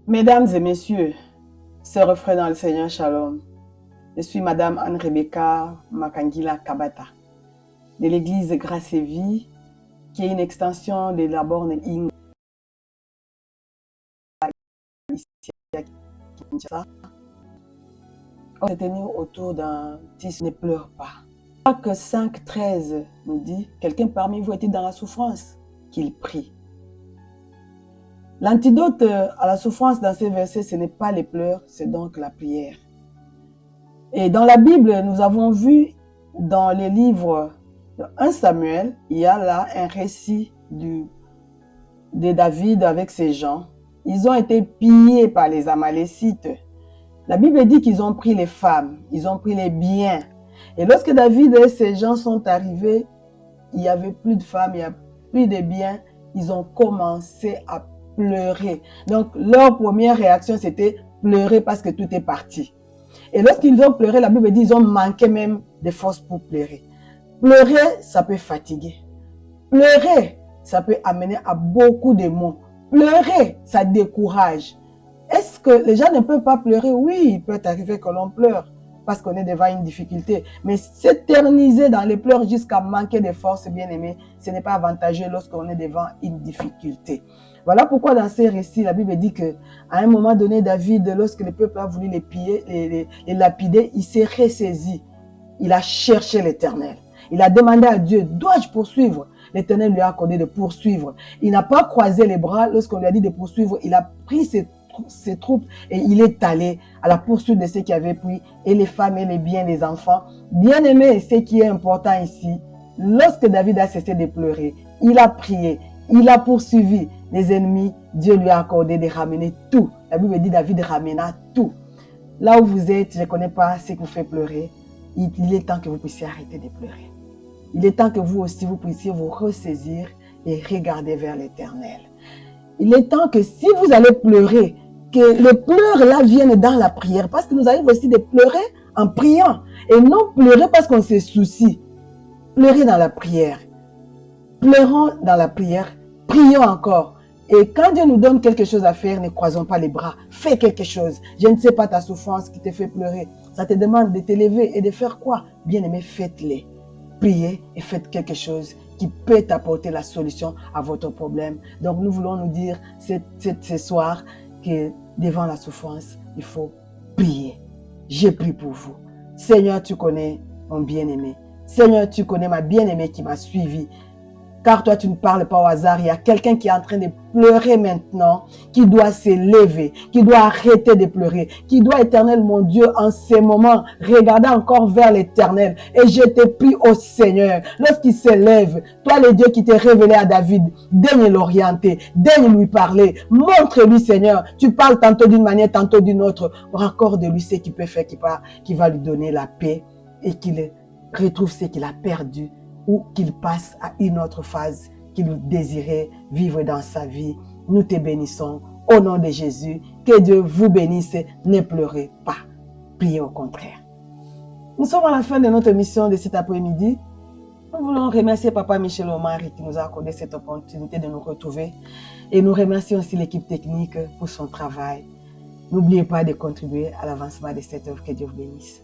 Mesdames et messieurs, sœurs et frères dans le Seigneur, Shalom. Je suis Madame Anne-Rebecca Makangila Kabata, de l'église Grâce et Vie, qui est une extension de la borne Inga ici à Kinshasa. On s'est tenu autour d'un tissu, ne pleure pas. Marc 5,13 nous dit, quelqu'un parmi vous est dans la souffrance, qu'il prie. L'antidote à la souffrance dans ces versets, ce n'est pas les pleurs, c'est donc la prière. Et dans la Bible, nous avons vu dans les livres de 1 Samuel, il y a là un récit de David avec ses gens. Ils ont été pillés par les Amalécites. La Bible dit qu'ils ont pris les femmes, ils ont pris les biens. Et lorsque David et ses gens sont arrivés, il n'y avait plus de femmes, il n'y a plus de biens. Ils ont commencé à pleurer. Donc, leur première réaction, c'était pleurer parce que tout est parti. Et lorsqu'ils ont pleuré, la Bible dit qu'ils ont manqué même de force pour pleurer. Pleurer, ça peut fatiguer. Pleurer, ça peut amener à beaucoup de maux. Pleurer, ça décourage. Est-ce que les gens ne peuvent pas pleurer? Oui, il peut arriver que l'on pleure parce qu'on est devant une difficulté. Mais s'éterniser dans les pleurs jusqu'à manquer de force, bien aimé, ce n'est pas avantageux lorsqu'on est devant une difficulté. Voilà pourquoi dans ces récits, la Bible dit qu'à un moment donné, David, lorsque le peuple a voulu les piller, les lapider, il s'est ressaisi. Il a cherché l'Éternel. Il a demandé à Dieu, dois-je poursuivre? L'Éternel lui a accordé de poursuivre. Il n'a pas croisé les bras lorsqu'on lui a dit de poursuivre. Il a pris ses troupes et il est allé à la poursuite de ceux qui avaient pris, et les femmes et les biens des enfants. Bien aimé, ce qui est important ici, lorsque David a cessé de pleurer, il a prié, il a poursuivi les ennemis, Dieu lui a accordé de ramener tout. La Bible dit David ramena tout. Là où vous êtes, je ne connais pas ce qui vous fait pleurer. Il est temps que vous puissiez arrêter de pleurer. Il est temps que vous aussi, vous puissiez vous ressaisir et regarder vers l'Éternel. Il est temps que si vous allez pleurer, que les pleurs là viennent dans la prière. Parce que nous arrive aussi de pleurer en priant. Et non pleurer parce qu'on se soucie. Pleurer dans la prière. Pleurons dans la prière. Prions encore. Et quand Dieu nous donne quelque chose à faire, ne croisons pas les bras. Fais quelque chose. Je ne sais pas ta souffrance qui te fait pleurer. Ça te demande de t'élever et de faire quoi? Bien-aimé, faites-les. Priez et faites quelque chose qui peut apporter la solution à votre problème. Donc nous voulons nous dire ce soir que devant la souffrance, il faut prier. Je prie pour vous. Seigneur, tu connais mon bien-aimé. Seigneur, tu connais ma bien-aimée qui m'a suivi. Car toi, tu ne parles pas au hasard. Il y a quelqu'un qui est en train de pleurer maintenant, qui doit s'élever, qui doit arrêter de pleurer, qui doit, Éternel, mon Dieu, en ces moments, regarder encore vers l'Éternel. Et je te prie au Seigneur, lorsqu'il s'élève, toi, le Dieu qui t'est révélé à David, daigne l'orienter, daigne lui parler. Montre-lui, Seigneur, tu parles tantôt d'une manière, tantôt d'une autre. Raccorde-lui ce qu'il peut faire, qui va lui donner la paix et qu'il retrouve ce qu'il a perdu, ou qu'il passe à une autre phase qu'il désirait vivre dans sa vie. Nous te bénissons au nom de Jésus. Que Dieu vous bénisse. Ne pleurez pas. Priez au contraire. Nous sommes à la fin de notre émission de cet après-midi. Nous voulons remercier Papa Michel Omari qui nous a accordé cette opportunité de nous retrouver. Et nous remercions aussi l'équipe technique pour son travail. N'oubliez pas de contribuer à l'avancement de cette œuvre. Que Dieu vous bénisse.